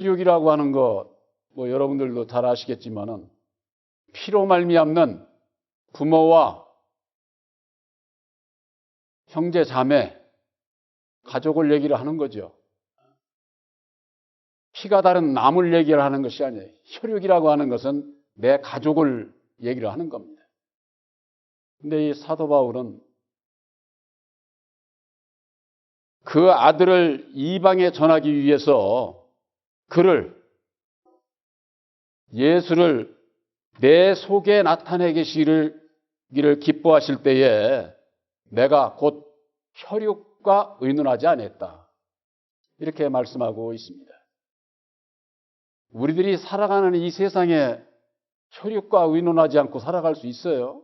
혈육이라고 하는 거, 여러분들도 잘 아시겠지만은, 피로 말미암는 부모와 형제, 자매, 가족을 얘기를 하는 거죠. 피가 다른 남을 얘기를 하는 것이 아니에요. 혈육이라고 하는 것은 내 가족을 얘기를 하는 겁니다. 근데 이 사도 바울은 그 아들을 이방에 전하기 위해서 예수를 내 속에 나타내 계시기를 기뻐하실 때에 내가 곧 혈육과 의논하지 않았다. 이렇게 말씀하고 있습니다. 우리들이 살아가는 이 세상에 혈육과 의논하지 않고 살아갈 수 있어요?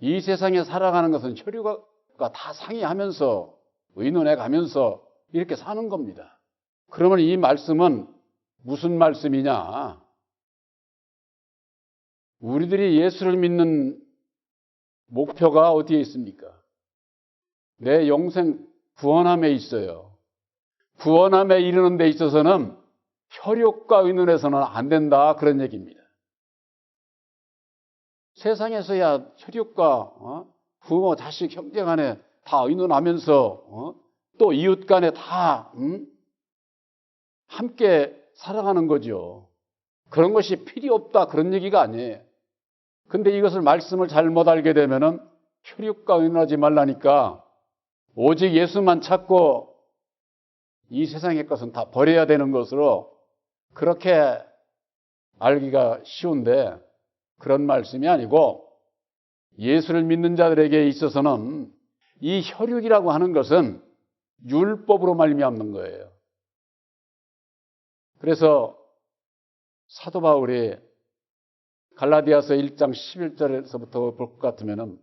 이 세상에 살아가는 것은 혈육과 다 상의하면서 의논해 가면서 이렇게 사는 겁니다. 그러면 이 말씀은 무슨 말씀이냐? 우리들이 예수를 믿는 목표가 어디에 있습니까? 내 영생 구원함에 있어요. 구원함에 이르는 데 있어서는 혈육과 의논해서는 안 된다, 그런 얘기입니다. 세상에서야 혈육과 부모, 자식, 형제 간에 다 의논하면서 또 이웃 간에 다 함께 살아가는 거죠. 그런 것이 필요 없다, 그런 얘기가 아니에요. 근데 이것을 말씀을 잘못 알게 되면은 혈육과 의논하지 말라니까 오직 예수만 찾고 이 세상의 것은 다 버려야 되는 것으로 그렇게 알기가 쉬운데, 그런 말씀이 아니고 예수를 믿는 자들에게 있어서는 이 혈육이라고 하는 것은 율법으로 말미암는 거예요. 그래서 사도 바울이 갈라디아서 1장 11절에서부터 볼 것 같으면은,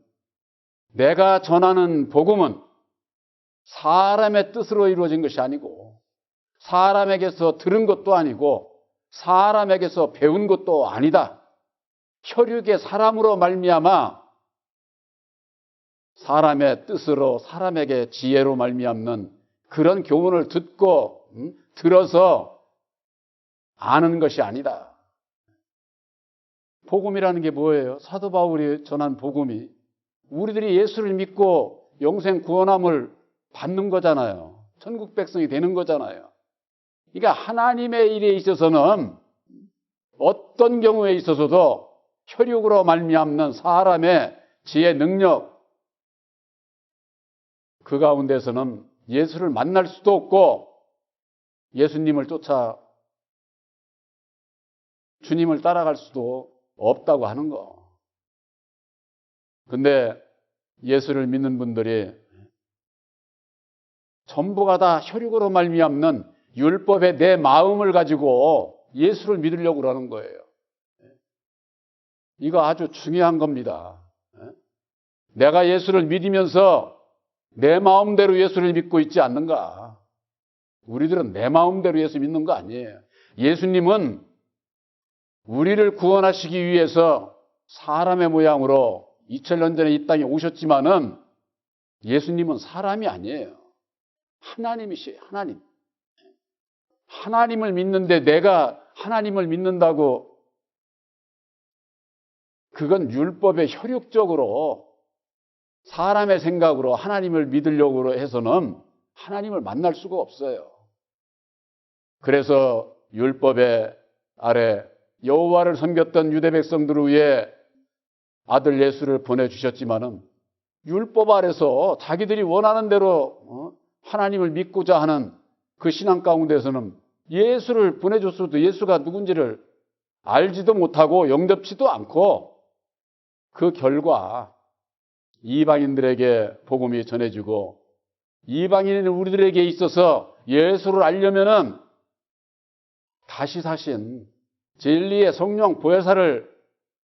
내가 전하는 복음은 사람의 뜻으로 이루어진 것이 아니고 사람에게서 들은 것도 아니고 사람에게서 배운 것도 아니다. 혈육의 사람으로 말미암아 사람의 뜻으로 사람에게 지혜로 말미암는 그런 교훈을 듣고 들어서 아는 것이 아니다. 복음이라는 게 뭐예요? 사도 바울이 전한 복음이 우리들이 예수를 믿고 영생 구원함을 받는 거잖아요. 천국 백성이 되는 거잖아요. 그러니까 하나님의 일에 있어서는 어떤 경우에 있어서도 혈육으로 말미암는 사람의 지혜, 능력, 그 가운데서는 예수를 만날 수도 없고 예수님을 쫓아 주님을 따라갈 수도 없다고 하는 거. 근데 예수를 믿는 분들이 전부가 다 혈육으로 말미암는 율법의 내 마음을 가지고 예수를 믿으려고 그러는 거예요. 이거 아주 중요한 겁니다. 내가 예수를 믿으면서 내 마음대로 예수를 믿고 있지 않는가? 우리들은 내 마음대로 예수 믿는 거 아니에요. 예수님은 우리를 구원하시기 위해서 사람의 모양으로 2000년 전에 이 땅에 오셨지만은 예수님은 사람이 아니에요. 하나님이시에요. 하나님. 하나님을 믿는데 내가 하나님을 믿는다고 그건 율법의 혈육적으로 사람의 생각으로 하나님을 믿으려고 해서는 하나님을 만날 수가 없어요. 그래서 율법의 아래 여호와를 섬겼던 유대 백성들을 위해 아들 예수를 보내주셨지만은 율법 아래서 자기들이 원하는 대로 하나님을 믿고자 하는 그 신앙 가운데서는 예수를 보내줬어도 예수가 누군지를 알지도 못하고 영접지도 않고 그 결과 이방인들에게 복음이 전해지고 이방인인 우리들에게 있어서 예수를 알려면은 다시 사신 진리의 성령 보혜사를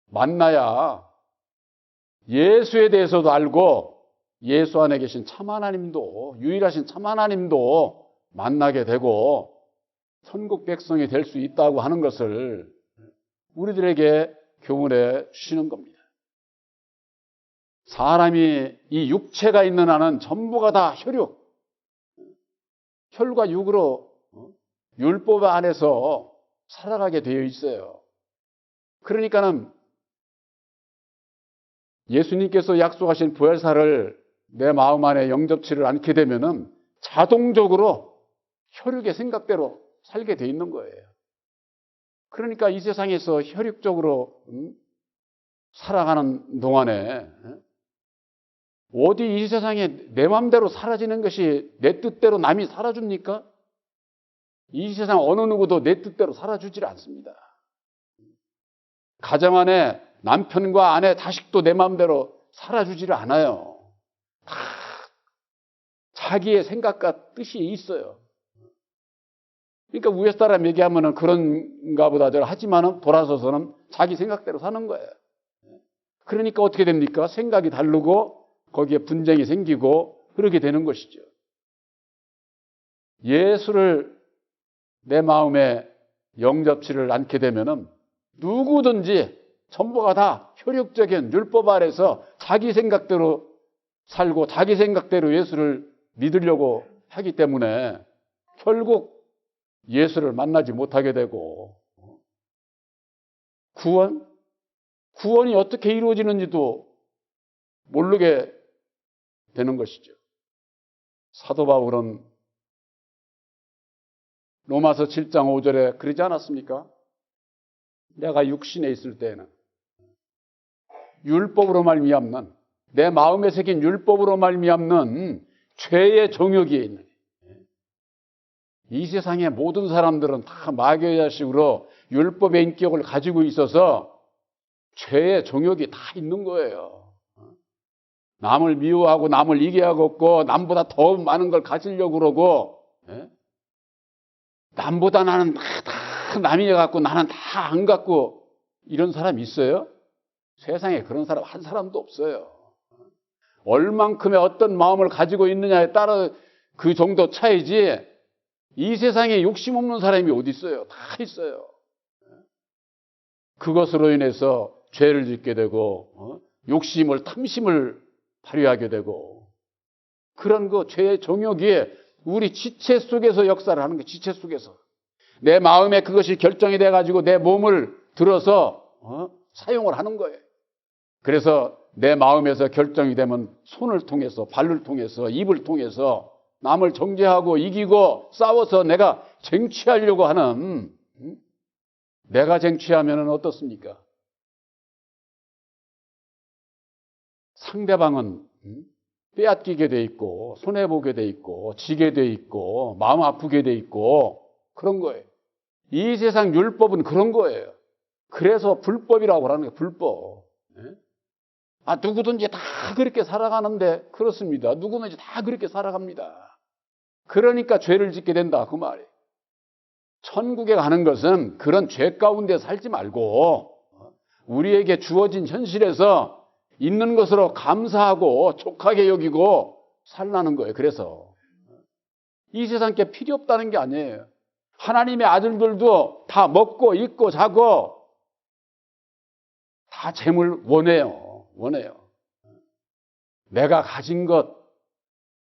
만나야 예수에 대해서도 알고 예수 안에 계신 참 하나님도 유일하신 참 하나님도 만나게 되고 천국 백성이 될 수 있다고 하는 것을 우리들에게 교훈해 주시는 겁니다. 사람이 이 육체가 있는 한은 전부가 다 혈육, 혈과 육으로 율법 안에서 살아가게 되어 있어요. 그러니까는 예수님께서 약속하신 부활사를 내 마음 안에 영접치를 않게 되면은 자동적으로 혈육의 생각대로 살게 돼 있는 거예요. 그러니까 이 세상에서 혈육적으로 살아가는 동안에 어디 이 세상에 내 마음대로 사라지는 것이 내 뜻대로 남이 살아줍니까? 이 세상 어느 누구도 내 뜻대로 살아주질 않습니다. 가정 안에 남편과 아내, 자식도 내 마음대로 살아주지를 않아요. 다 자기의 생각과 뜻이 있어요. 그러니까 위에 사람 얘기하면은 그런가 보다 하지만은 돌아서서는 자기 생각대로 사는 거예요. 그러니까 어떻게 됩니까? 생각이 다르고 거기에 분쟁이 생기고 그렇게 되는 것이죠. 예수를 내 마음에 영접치를 않게 되면은 누구든지 전부가 다 효력적인 율법 아래서 자기 생각대로 살고 자기 생각대로 예수를 믿으려고 하기 때문에 결국 예수를 만나지 못하게 되고 구원이 어떻게 이루어지는지도 모르게 되는 것이죠. 사도 바울은 로마서 7장 5절에 그러지 않았습니까? 내가 육신에 있을 때에는 율법으로 말미암는 내 마음에 새긴 율법으로 말미암는 죄의 정욕이 있는 이 세상의 모든 사람들은 다 마귀의 자식으로 율법의 인격을 가지고 있어서 죄의 정욕이 다 있는 거예요. 남을 미워하고 남을 이겨하고 남보다 더 많은 걸 가지려고 그러고 남보다 나는 다 남이 갖고 나는 다 안 갖고 이런 사람 있어요? 세상에 그런 사람 한 사람도 없어요. 얼만큼의 어떤 마음을 가지고 있느냐에 따라 그 정도 차이지 이 세상에 욕심 없는 사람이 어디 있어요? 다 있어요. 그것으로 인해서 죄를 짓게 되고 욕심을 탐심을 발휘하게 되고 그런 그 죄의 정욕이 우리 지체 속에서 역사를 하는 거예요. 지체 속에서. 내 마음에 그것이 결정이 돼가지고 내 몸을 들어서 사용을 하는 거예요. 그래서 내 마음에서 결정이 되면 손을 통해서 발을 통해서 입을 통해서 남을 정죄하고 이기고 싸워서 내가 쟁취하려고 하는 내가 쟁취하면 어떻습니까? 상대방은 빼앗기게 돼 있고 손해보게 돼 있고 지게 돼 있고 마음 아프게 돼 있고 그런 거예요. 이 세상 율법은 그런 거예요. 그래서 불법이라고 하는 거예요. 불법. 누구든지 다 그렇게 살아가는데 그렇습니다. 누구든지 다 그렇게 살아갑니다. 그러니까 죄를 짓게 된다 그 말이에요. 천국에 가는 것은 그런 죄 가운데 살지 말고 우리에게 주어진 현실에서 있는 것으로 감사하고 족하게 여기고 살라는 거예요. 그래서 이 세상 게 필요 없다는 게 아니에요. 하나님의 아들들도 다 먹고 입고 자고 다 재물 원해요. 내가 가진 것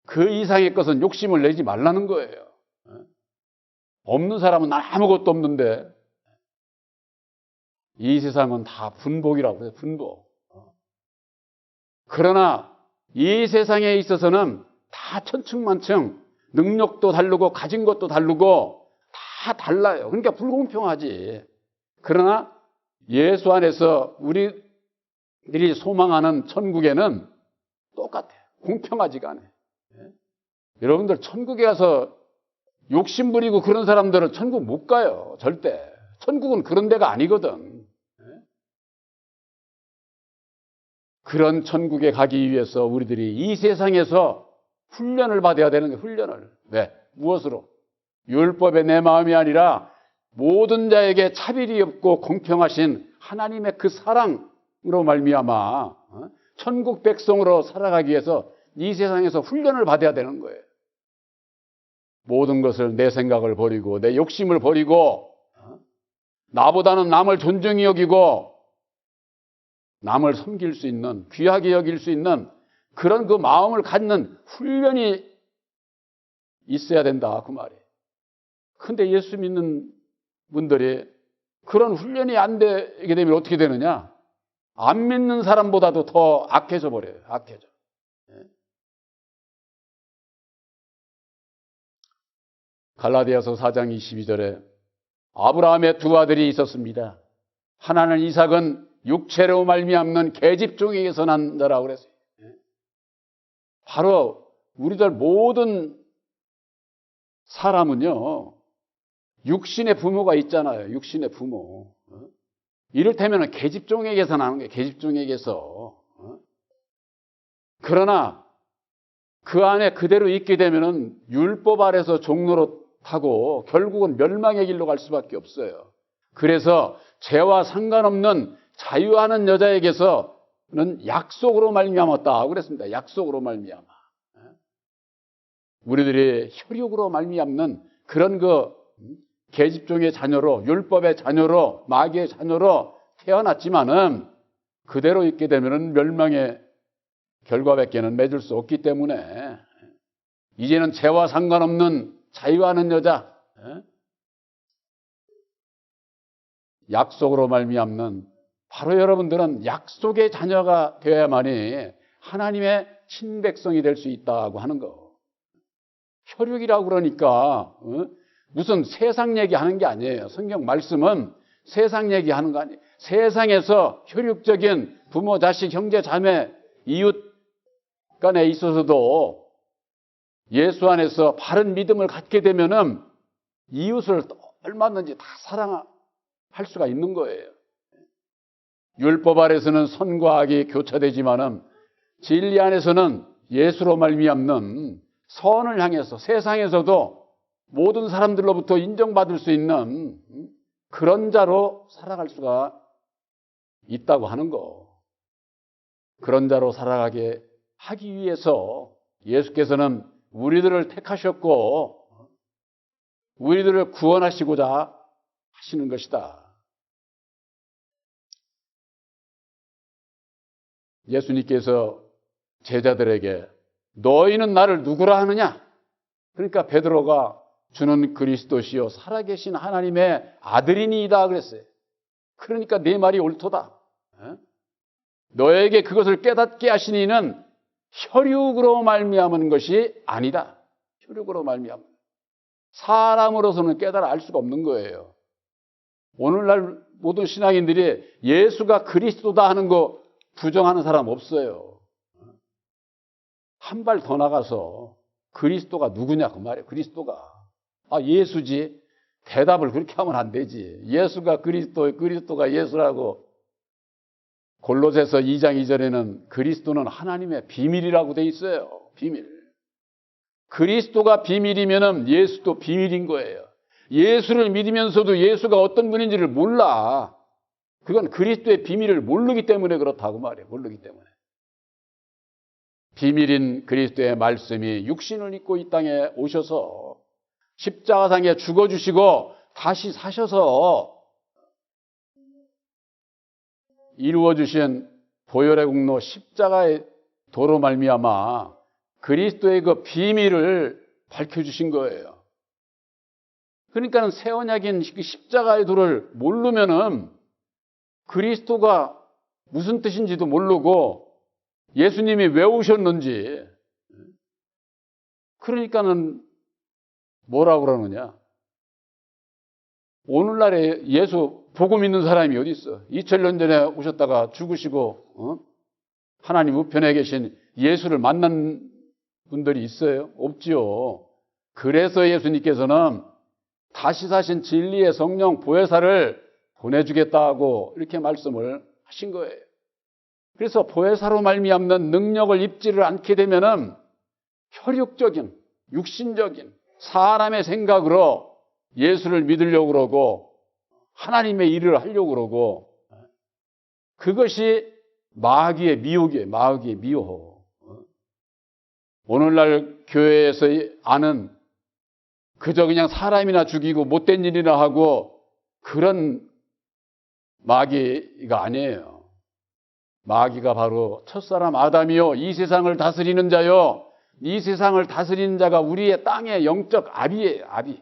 그 이상의 것은 욕심을 내지 말라는 거예요. 없는 사람은 난 아무것도 없는데 이 세상은 다 분복이라고 해요. 분복. 그러나 이 세상에 있어서는 다 천층만층 능력도 다르고 가진 것도 다르고 다 달라요. 그러니까 불공평하지. 그러나 예수 안에서 우리들이 소망하는 천국에는 똑같아요. 공평하지가 않아요. 여러분들 천국에 가서 욕심 부리고 그런 사람들은 천국 못 가요. 절대. 천국은 그런 데가 아니거든. 그런 천국에 가기 위해서 우리들이 이 세상에서 훈련을 받아야 되는 거예요. 훈련을. 네. 무엇으로? 율법의 내 마음이 아니라 모든 자에게 차별이 없고 공평하신 하나님의 그 사랑으로 말미암아 천국 백성으로 살아가기 위해서 이 세상에서 훈련을 받아야 되는 거예요. 모든 것을 내 생각을 버리고 내 욕심을 버리고 나보다는 남을 존중히 여기고 남을 섬길 수 있는 귀하게 여길 수 있는 그런 그 마음을 갖는 훈련이 있어야 된다 그 말이에요. 근데 예수 믿는 분들이 그런 훈련이 안 되게 되면 어떻게 되느냐? 안 믿는 사람보다도 더 악해져 버려요. 악해져. 갈라디아서 4장 22절에 아브라함의 두 아들이 있었습니다. 하나는 이삭은 육체로 말미암는 계집종에게서 난 자라고 그랬어요. 바로 우리들 모든 사람은요, 육신의 부모가 있잖아요. 육신의 부모. 이를테면 계집종에게서 나는 거예요. 계집종에게서. 그러나 그 안에 그대로 있게 되면은 율법 아래서 종로로 타고 결국은 멸망의 길로 갈 수밖에 없어요. 그래서 죄와 상관없는 자유하는 여자에게서는 약속으로 말미암았다 그랬습니다. 약속으로 말미암아. 우리들이 혈육으로 말미암는 그런 계집종의 자녀로, 율법의 자녀로, 마귀의 자녀로 태어났지만은 그대로 있게 되면은 멸망의 결과밖에는 맺을 수 없기 때문에 이제는 죄와 상관없는 자유하는 여자, 약속으로 말미암는, 바로 여러분들은 약속의 자녀가 되어야만이 하나님의 친백성이 될 수 있다고 하는 거. 혈육이라고 그러니까 무슨 세상 얘기하는 게 아니에요. 성경 말씀은 세상 얘기하는 거 아니에요. 세상에서 혈육적인 부모, 자식, 형제, 자매, 이웃 간에 있어서도 예수 안에서 바른 믿음을 갖게 되면은 이웃을 얼마든지 다 사랑할 수가 있는 거예요. 율법 아래서는 선과 악이 교차되지만은 진리 안에서는 예수로 말미암는 선을 향해서 세상에서도 모든 사람들로부터 인정받을 수 있는 그런 자로 살아갈 수가 있다고 하는 거. 그런 자로 살아가게 하기 위해서 예수께서는 우리들을 택하셨고 우리들을 구원하시고자 하시는 것이다. 예수님께서 제자들에게 너희는 나를 누구라 하느냐? 그러니까 베드로가 주는 그리스도시요 살아계신 하나님의 아들이니이다 그랬어요. 그러니까 내 말이 옳도다. 너에게 그것을 깨닫게 하시니는 혈육으로 말미암은 것이 아니다. 혈육으로 말미암은. 사람으로서는 깨달아 알 수가 없는 거예요. 오늘날 모든 신앙인들이 예수가 그리스도다 하는 거 부정하는 사람 없어요. 한 발 더 나가서 그리스도가 누구냐 그 말이에요. 그리스도가. 예수지. 대답을 그렇게 하면 안 되지. 예수가 그리스도가 예수라고. 골로새서 2장 2절에는 그리스도는 하나님의 비밀이라고 돼 있어요. 비밀. 그리스도가 비밀이면은 예수도 비밀인 거예요. 예수를 믿으면서도 예수가 어떤 분인지를 몰라. 그건 그리스도의 비밀을 모르기 때문에 그렇다고 말이에요. 모르기 때문에. 비밀인 그리스도의 말씀이 육신을 입고 이 땅에 오셔서 십자가상에 죽어주시고 다시 사셔서 이루어주신 보혈의 공로 십자가의 도로 말미암아 그리스도의 그 비밀을 밝혀주신 거예요. 그러니까 새 언약인 십자가의 도를 모르면은 그리스도가 무슨 뜻인지도 모르고 예수님이 왜 오셨는지, 그러니까는 뭐라고 그러느냐? 오늘날에 예수 복음 있는 사람이 어디 있어? 2000년 전에 오셨다가 죽으시고 하나님 우편에 계신 예수를 만난 분들이 있어요? 없지요. 그래서 예수님께서는 다시 사신 진리의 성령 보혜사를 보내주겠다고 이렇게 말씀을 하신 거예요. 그래서 보혜사로 말미암는 능력을 입지를 않게 되면은 혈육적인, 육신적인 사람의 생각으로 예수를 믿으려고 그러고 하나님의 일을 하려고 그러고 그것이 마귀의 미혹이에요. 마귀의 미혹. 오늘날 교회에서 아는 그저 그냥 사람이나 죽이고 못된 일이나 하고 그런 마귀가 아니에요. 마귀가 바로 첫사람 아담이요 이 세상을 다스리는 자요 이 세상을 다스리는 자가 우리의 땅의 영적 아비예요. 아비.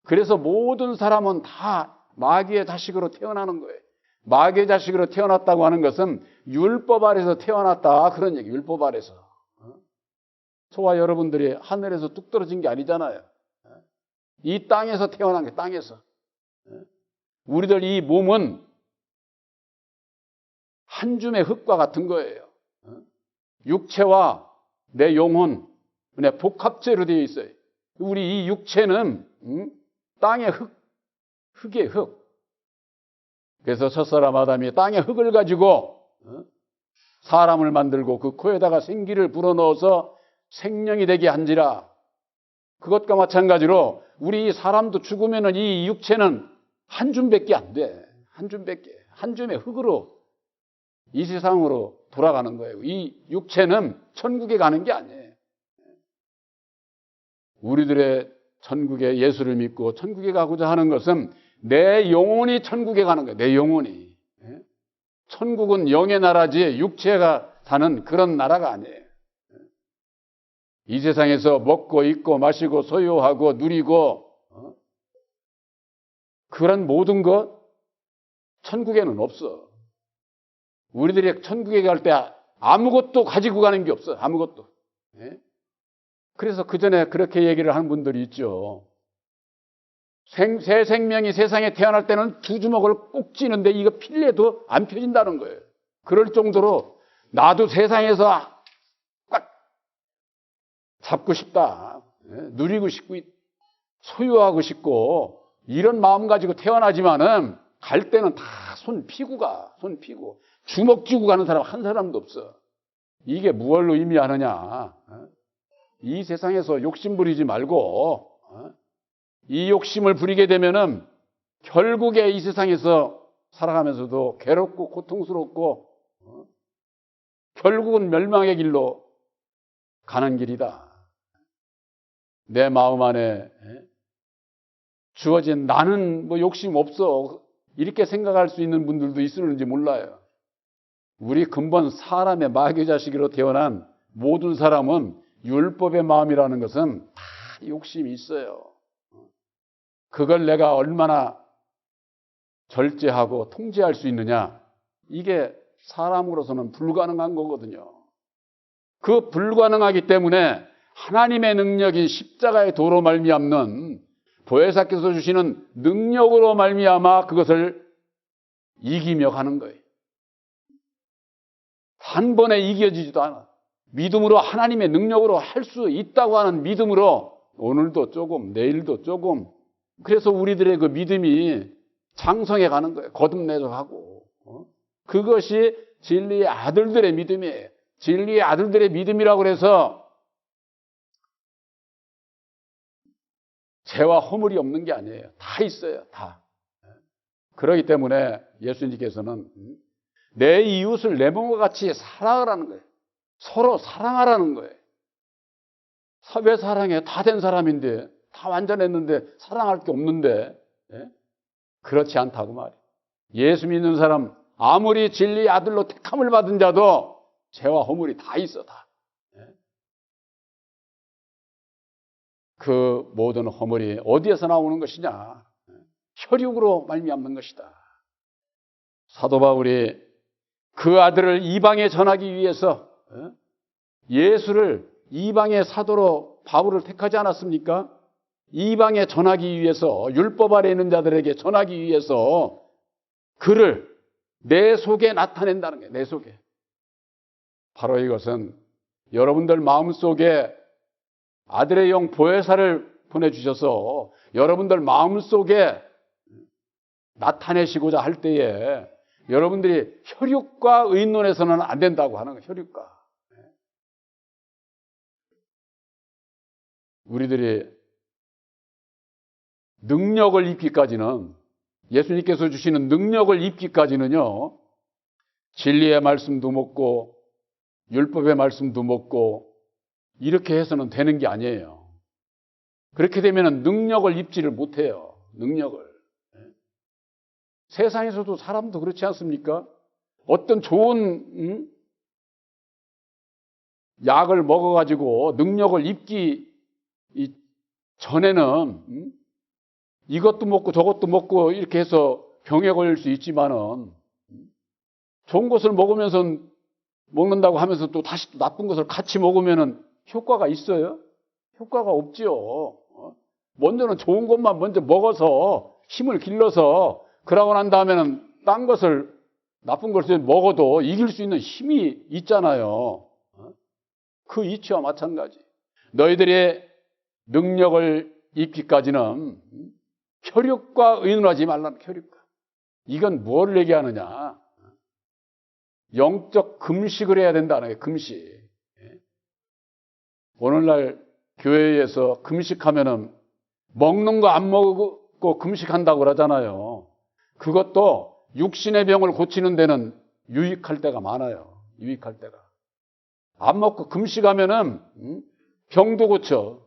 그래서 모든 사람은 다 마귀의 자식으로 태어나는 거예요. 마귀의 자식으로 태어났다고 하는 것은 율법 아래서 태어났다, 그런 얘기. 율법 아래서. 저와 여러분들이 하늘에서 뚝 떨어진 게 아니잖아요. 이 땅에서 태어난 게, 땅에서. 우리들 이 몸은 한 줌의 흙과 같은 거예요. 육체와 내 영혼, 내 복합체로 되어 있어요. 우리 이 육체는 땅의 흙이에요, 흙. 그래서 첫사람 아담이 땅의 흙을 가지고 사람을 만들고 그 코에다가 생기를 불어넣어서 생명이 되게 한지라. 그것과 마찬가지로 우리 사람도 죽으면 이 육체는 한 줌밖에 안 돼. 한 줌밖에. 한 줌의 흙으로 이 세상으로 돌아가는 거예요. 이 육체는 천국에 가는 게 아니에요. 우리들의 천국에 예수를 믿고 천국에 가고자 하는 것은 내 영혼이 천국에 가는 거예요. 내 영혼이. 천국은 영의 나라지 육체가 사는 그런 나라가 아니에요. 이 세상에서 먹고 입고 마시고 소유하고 누리고 그런 모든 것 천국에는 없어. 우리들이 천국에 갈 때 아무것도 가지고 가는 게 없어. 아무것도. 그래서 그 전에 그렇게 얘기를 하는 분들이 있죠. 새 생명이 세상에 태어날 때는 두 주먹을 꼭 쥐는데 이거 필래도 안 펴진다는 거예요. 그럴 정도로 나도 세상에서 꽉 잡고 싶다. 누리고 싶고 소유하고 싶고 이런 마음 가지고 태어나지만은 갈 때는 다 손 피고 가. 손 피고. 주먹 쥐고 가는 사람 한 사람도 없어. 이게 무엇을 의미하느냐. 이 세상에서 욕심 부리지 말고 이 욕심을 부리게 되면은 결국에 이 세상에서 살아가면서도 괴롭고 고통스럽고 결국은 멸망의 길로 가는 길이다. 내 마음 안에 주어진 나는 뭐 욕심 없어 이렇게 생각할 수 있는 분들도 있을는지 몰라요. 우리 근본 사람의 마귀 자식으로 태어난 모든 사람은 율법의 마음이라는 것은 다 욕심이 있어요. 그걸 내가 얼마나 절제하고 통제할 수 있느냐, 이게 사람으로서는 불가능한 거거든요. 그 불가능하기 때문에 하나님의 능력인 십자가의 도로 말미암는 보혜사께서 주시는 능력으로 말미암아 그것을 이기며 가는 거예요. 한 번에 이겨지지도 않아. 믿음으로 하나님의 능력으로 할 수 있다고 하는 믿음으로 오늘도 조금 내일도 조금, 그래서 우리들의 그 믿음이 장성해 가는 거예요. 거듭내서 가고. 그것이 진리의 아들들의 믿음이에요. 진리의 아들들의 믿음이라고 해서 죄와 허물이 없는 게 아니에요. 다 있어요. 다. 그렇기 때문에 예수님께서는 내 이웃을 내 몸과 같이 사랑하라는 거예요. 서로 사랑하라는 거예요. 왜 사랑해? 다 된 사람인데, 다 완전했는데 사랑할 게 없는데. 그렇지 않다고 말이에요. 예수 믿는 사람 아무리 진리의 아들로 택함을 받은 자도 죄와 허물이 다 있어. 다. 그 모든 허물이 어디에서 나오는 것이냐? 혈육으로 말미암는 것이다. 사도 바울이 그 아들을 이방에 전하기 위해서 예수를 이방의 사도로 바울을 택하지 않았습니까? 이방에 전하기 위해서, 율법 아래 있는 자들에게 전하기 위해서 그를 내 속에 나타낸다는 거예요. 내 속에. 바로 이것은 여러분들 마음속에 아들의 영 보혜사를 보내주셔서 여러분들 마음속에 나타내시고자 할 때에 여러분들이 혈육과 의논해서는 안 된다고 하는 거예요. 혈육과. 우리들이 능력을 입기까지는, 예수님께서 주시는 능력을 입기까지는요, 진리의 말씀도 먹고 율법의 말씀도 먹고 이렇게 해서는 되는 게 아니에요. 그렇게 되면 능력을 입지를 못해요. 능력을. 세상에서도 사람도 그렇지 않습니까? 어떤 좋은 약을 먹어가지고 능력을 입기 전에는 이것도 먹고 저것도 먹고 이렇게 해서 병에 걸릴 수 있지만은 좋은 것을 먹으면서 먹는다고 하면서 또 다시 또 나쁜 것을 같이 먹으면은 효과가 있어요? 효과가 없지요. 먼저는 좋은 것만 먼저 먹어서 힘을 길러서 그러고 난 다음에는 딴 것을 나쁜 것을 먹어도 이길 수 있는 힘이 있잖아요. 그 이치와 마찬가지. 너희들의 능력을 입기까지는 혈육과 의논하지 말라는 혈육과. 이건 뭘 얘기하느냐? 영적 금식을 해야 된다는 거예요. 금식. 오늘날 교회에서 금식하면은 먹는 거 안 먹고 금식한다고 그러잖아요. 그것도 육신의 병을 고치는 데는 유익할 때가 많아요. 유익할 때가. 안 먹고 금식하면은 병도 고쳐.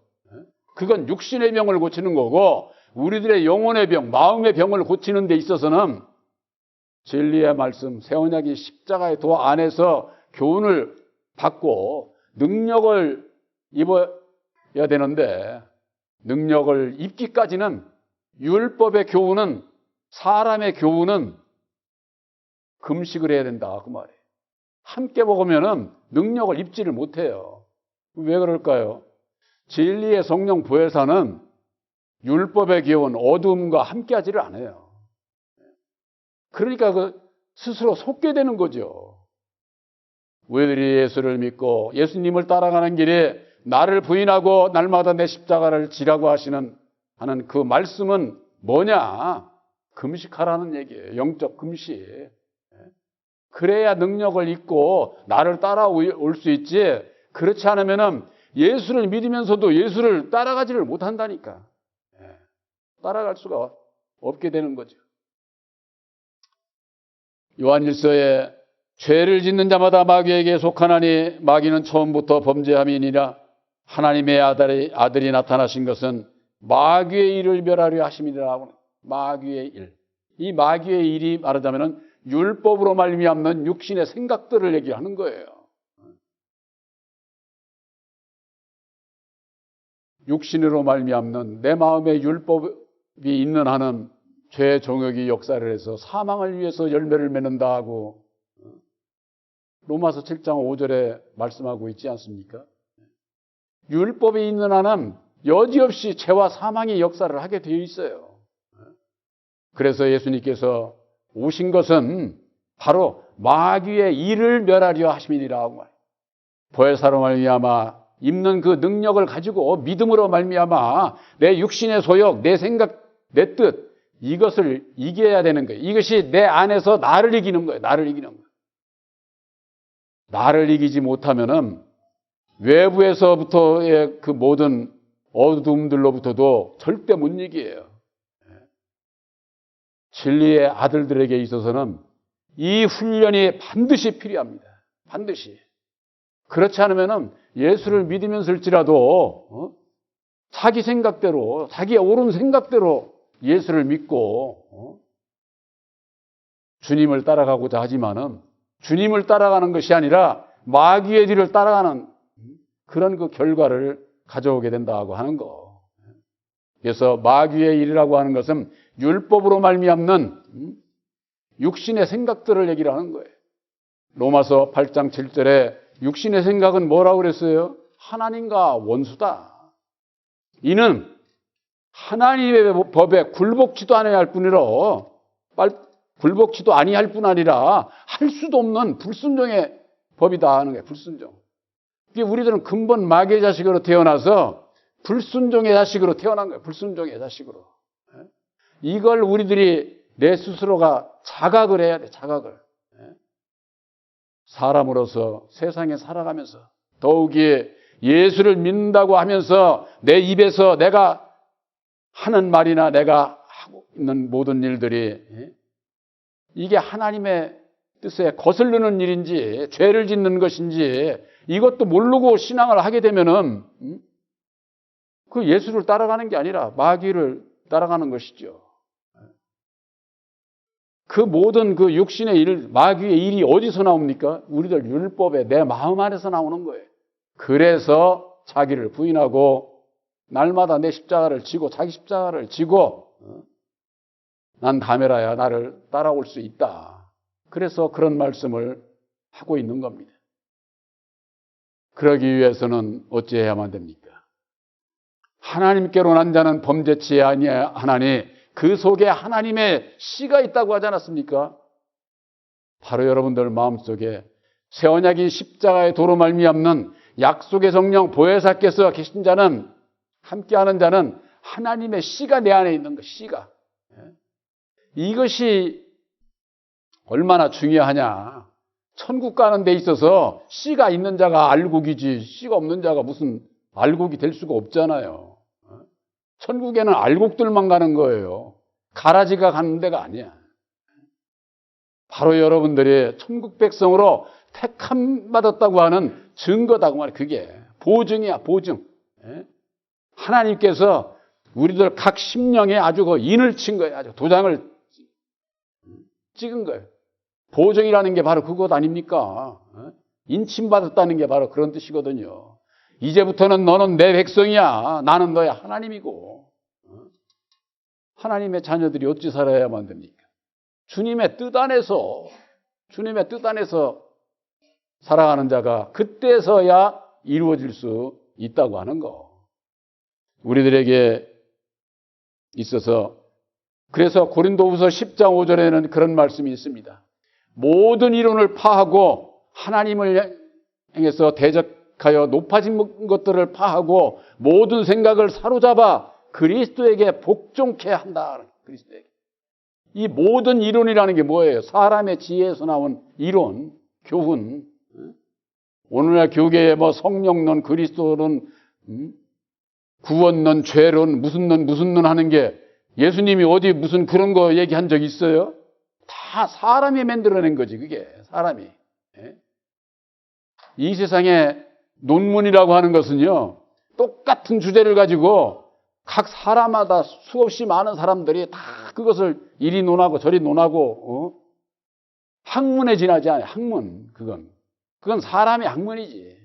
그건 육신의 병을 고치는 거고 우리들의 영혼의 병, 마음의 병을 고치는 데 있어서는 진리의 말씀, 새 언약의 십자가의 도 안에서 교훈을 받고 능력을 입어야 되는데 능력을 입기까지는 율법의 교훈은 사람의 교훈은 금식을 해야 된다 그 말이에요. 함께 먹으면은 능력을 입지를 못해요. 왜 그럴까요? 진리의 성령 보혜사는 율법의 교훈 어둠과 함께하지를 않아요. 그러니까 그 스스로 속게 되는 거죠. 우리들이 예수를 믿고 예수님을 따라가는 길에 나를 부인하고 날마다 내 십자가를 지라고 하는 그 말씀은 뭐냐? 금식하라는 얘기예요. 영적 금식. 그래야 능력을 잊고 나를 따라올 수 있지. 그렇지 않으면은 예수를 믿으면서도 예수를 따라가지를 못한다니까. 따라갈 수가 없게 되는 거죠. 요한일서에 죄를 짓는 자마다 마귀에게 속하나니 마귀는 처음부터 범죄함이니라. 하나님의 아들이 나타나신 것은 마귀의 일을 멸하려 하심이라. 마귀의 일. 이 마귀의 일이 말하자면은 율법으로 말미암는 육신의 생각들을 얘기하는 거예요. 육신으로 말미암는 내 마음에 율법이 있는 한은 죄의 종역이 역사를 해서 사망을 위해서 열매를 맺는다 하고 로마서 7장 5절에 말씀하고 있지 않습니까? 율법이 있는 한은 여지없이 죄와 사망의 역사를 하게 되어 있어요. 그래서 예수님께서 오신 것은 바로 마귀의 일을 멸하려 하심이니라 하고 말이에요. 보혜사로 말미암아 입는 그 능력을 가지고 믿음으로 말미암아 내 육신의 소욕, 내 생각, 내 뜻 이것을 이겨야 되는 거예요. 이것이 내 안에서 나를 이기는 거예요. 나를 이기는 거예요. 나를 이기지 못하면은 외부에서부터의 그 모든 어둠들로부터도 절대 못 이겨요. 진리의 아들들에게 있어서는 이 훈련이 반드시 필요합니다. 반드시. 그렇지 않으면은 예수를 믿으면서일지라도 자기 생각대로, 자기의 옳은 생각대로 예수를 믿고 주님을 따라가고자 하지만은 주님을 따라가는 것이 아니라 마귀의 뒤를 따라가는 그런 그 결과를 가져오게 된다고 하는 거. 그래서 마귀의 일이라고 하는 것은 율법으로 말미암는 육신의 생각들을 얘기를 하는 거예요. 로마서 8장 7절에 육신의 생각은 뭐라고 그랬어요? 하나님과 원수다. 이는 하나님의 법에 굴복치도 아니할 뿐이라 굴복치도 아니할 뿐 아니라 할 수도 없는 불순종의 법이다 하는 거예요. 불순종. 우리들은 근본 마귀의 자식으로 태어나서 불순종의 자식으로 태어난 거예요. 불순종의 자식으로. 이걸 우리들이 내 스스로가 자각을 해야 돼. 자각을. 사람으로서 세상에 살아가면서 더욱이 예수를 믿는다고 하면서 내 입에서 내가 하는 말이나 내가 하고 있는 모든 일들이 이게 하나님의 뜻에 거슬리는 일인지 죄를 짓는 것인지 이것도 모르고 신앙을 하게 되면은 그 예수를 따라가는 게 아니라 마귀를 따라가는 것이죠. 그 모든 그 육신의 일, 마귀의 일이 어디서 나옵니까? 우리들 율법에 내 마음 안에서 나오는 거예요. 그래서 자기를 부인하고 날마다 내 십자가를 지고 자기 십자가를 지고 난 가메라야 나를 따라올 수 있다. 그래서 그런 말씀을 하고 있는 겁니다. 그러기 위해서는 어찌해야만 됩니까? 하나님께로 난 자는 범죄치 아니하나니 그 속에 하나님의 씨가 있다고 하지 않았습니까? 바로 여러분들 마음속에 새 언약인 십자가의 도로 말미암는 약속의 성령 보혜사께서 계신 자는, 함께하는 자는 하나님의 씨가 내 안에 있는 것, 씨가. 이것이 얼마나 중요하냐. 천국 가는 데 있어서 씨가 있는 자가 알곡이지 씨가 없는 자가 무슨 알곡이 될 수가 없잖아요. 천국에는 알곡들만 가는 거예요. 가라지가 가는 데가 아니야. 바로 여러분들이 천국 백성으로 택함 받았다고 하는 증거다고 말이야. 그게 보증이야, 보증. 하나님께서 우리들 각 심령에 아주 그 인을 친 거예요. 아주 도장을 찍은 거예요. 보증이라는 게 바로 그것 아닙니까? 인침받았다는 게 바로 그런 뜻이거든요. 이제부터는 너는 내 백성이야. 나는 너의 하나님이고. 하나님의 자녀들이 어찌 살아야만 됩니까? 주님의 뜻 안에서 살아가는 자가 그때서야 이루어질 수 있다고 하는 거. 우리들에게 있어서 그래서 고린도후서 10장 5절에는 그런 말씀이 있습니다. 모든 이론을 파하고 하나님을 향해서 대적하여 높아진 것들을 파하고 모든 생각을 사로잡아 그리스도에게 복종케 한다. 그리스도에게. 이 모든 이론이라는 게 뭐예요? 사람의 지혜에서 나온 이론, 교훈. 오늘날 교계에 뭐 성령론, 그리스도론, 구원론, 죄론, 무슨 론 하는 게 예수님이 어디 무슨 그런 거 얘기한 적 있어요? 다 사람이 만들어낸 거지, 그게. 사람이. 이 세상에 논문이라고 하는 것은요, 똑같은 주제를 가지고 각 사람마다 수없이 많은 사람들이 다 그것을 이리 논하고 저리 논하고, 학문에 지나지 않아요. 학문, 그건 사람의 학문이지.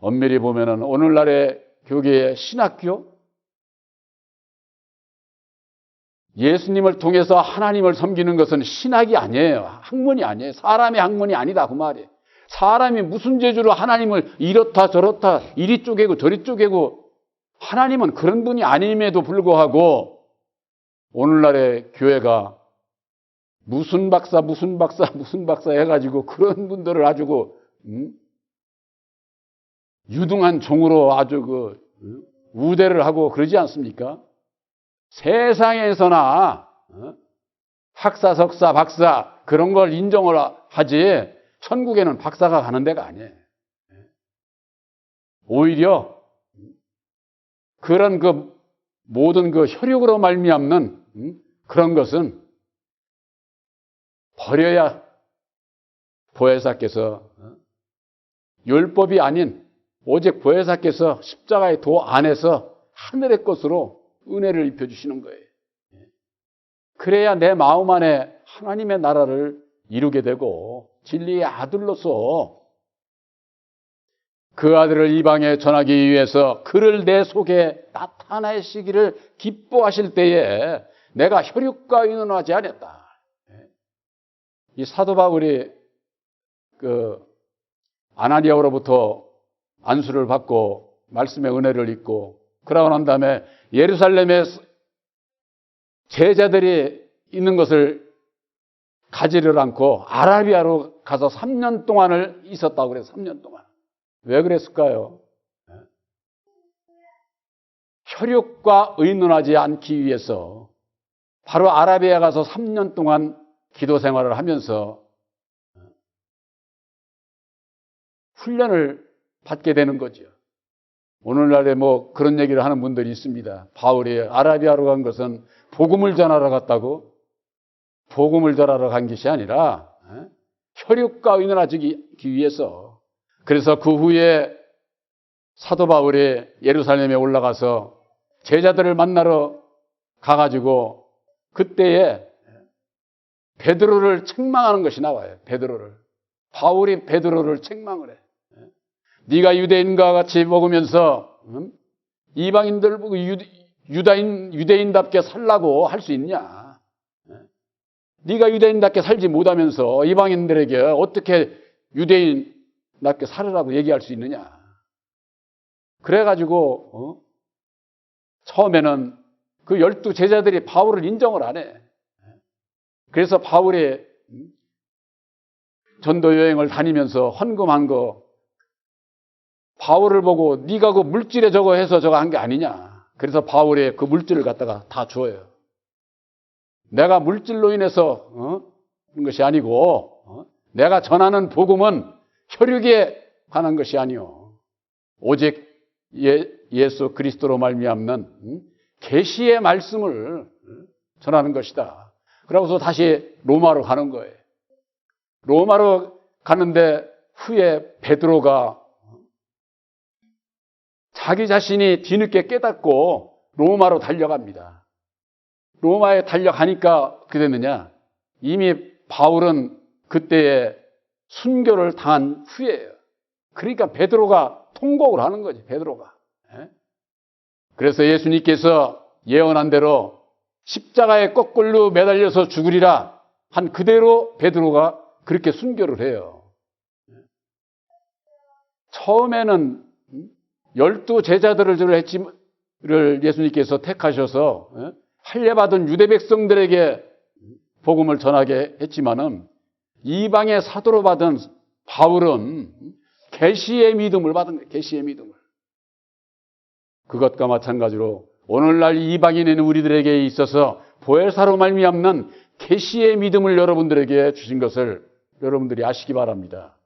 엄밀히 보면은 오늘날의 교계의 신학교, 예수님을 통해서 하나님을 섬기는 것은 신학이 아니에요. 학문이 아니에요. 사람의 학문이 아니다 그 말이에요. 사람이 무슨 재주로 하나님을 이렇다 저렇다 이리 쪼개고 저리 쪼개고, 하나님은 그런 분이 아님에도 불구하고 오늘날의 교회가 무슨 박사 해가지고 그런 분들을 아주 유등한 종으로 아주 우대를 하고 그러지 않습니까? 세상에서나 학사, 석사, 박사 그런 걸 인정을 하지 천국에는 박사가 가는 데가 아니에요. 오히려 그런 모든 혈육으로 말미암는 그런 것은 버려야 보혜사께서 율법이 아닌 오직 보혜사께서 십자가의 도 안에서 하늘의 것으로 은혜를 입혀주시는 거예요. 그래야 내 마음 안에 하나님의 나라를 이루게 되고 진리의 아들로서 그 아들을 이방에 전하기 위해서 그를 내 속에 나타내시기를 기뻐하실 때에 내가 혈육과 의논하지 않았다. 이 사도 바울이 아나니아로부터 안수를 받고 말씀의 은혜를 입고 그러고 난 다음에 예루살렘에 제자들이 있는 것을 가지를 않고 아라비아로 가서 3년 동안을 있었다고 그래서 3년 동안. 왜 그랬을까요? 혈육과 의논하지 않기 위해서 바로 아라비아 가서 3년 동안 기도 생활을 하면서 훈련을 받게 되는 거죠. 오늘날에 그런 얘기를 하는 분들이 있습니다. 바울이 아라비아로 간 것은 복음을 전하러 갔다고? 복음을 전하러 간 것이 아니라 혈육과 의논하기 위해서. 그래서 그 후에 사도 바울이 예루살렘에 올라가서 제자들을 만나러 가가지고 그때에 베드로를 책망하는 것이 나와요. 바울이 베드로를 책망을 해. 네가 유대인과 같이 먹으면서 이방인들 보고 유대인답게 살라고 할 수 있냐? 네가 유대인답게 살지 못하면서 이방인들에게 어떻게 유대인답게 살으라고 얘기할 수 있느냐? 그래가지고 처음에는 그 12 제자들이 바울을 인정을 안 해. 그래서 바울의 전도 여행을 다니면서 헌금한 거 바울을 보고 네가 그 물질에 저거 해서 저거 한 게 아니냐. 그래서 바울의 그 물질을 갖다가 다 줘요. 내가 물질로 인해서 그런 것이 아니고 내가 전하는 복음은 혈육에 관한 것이 아니요. 오직 예수 그리스도로 말미암는 계시의 말씀을 전하는 것이다. 그러고서 다시 로마로 가는 거예요. 로마로 가는데 후에 베드로가 자기 자신이 뒤늦게 깨닫고 로마로 달려갑니다. 로마에 달려가니까 어떻게 됐느냐? 이미 바울은 그때에 순교를 당한 후에요. 그러니까 베드로가 통곡을 하는 거지, 베드로가. 그래서 예수님께서 예언한 대로 십자가에 거꾸로 매달려서 죽으리라 한 그대로 베드로가 그렇게 순교를 해요. 처음에는 12 제자들을 예수님께서 택하셔서 할례받은 유대 백성들에게 복음을 전하게 했지만은 이방의 사도로 받은 바울은 계시의 믿음을 받은 거예요. 계시의 믿음을. 그것과 마찬가지로 오늘날 이방인에 있는 우리들에게 있어서 보혜사로 말미암는 계시의 믿음을 여러분들에게 주신 것을 여러분들이 아시기 바랍니다.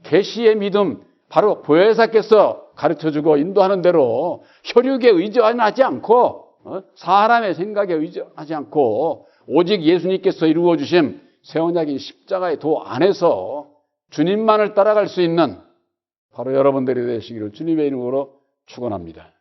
계시의 믿음, 바로 보혜사께서 가르쳐주고 인도하는 대로 혈육에 의존하지 않고 사람의 생각에 의존하지 않고 오직 예수님께서 이루어주신 새 언약인 십자가의 도 안에서 주님만을 따라갈 수 있는 바로 여러분들이 되시기를 주님의 이름으로 축원합니다.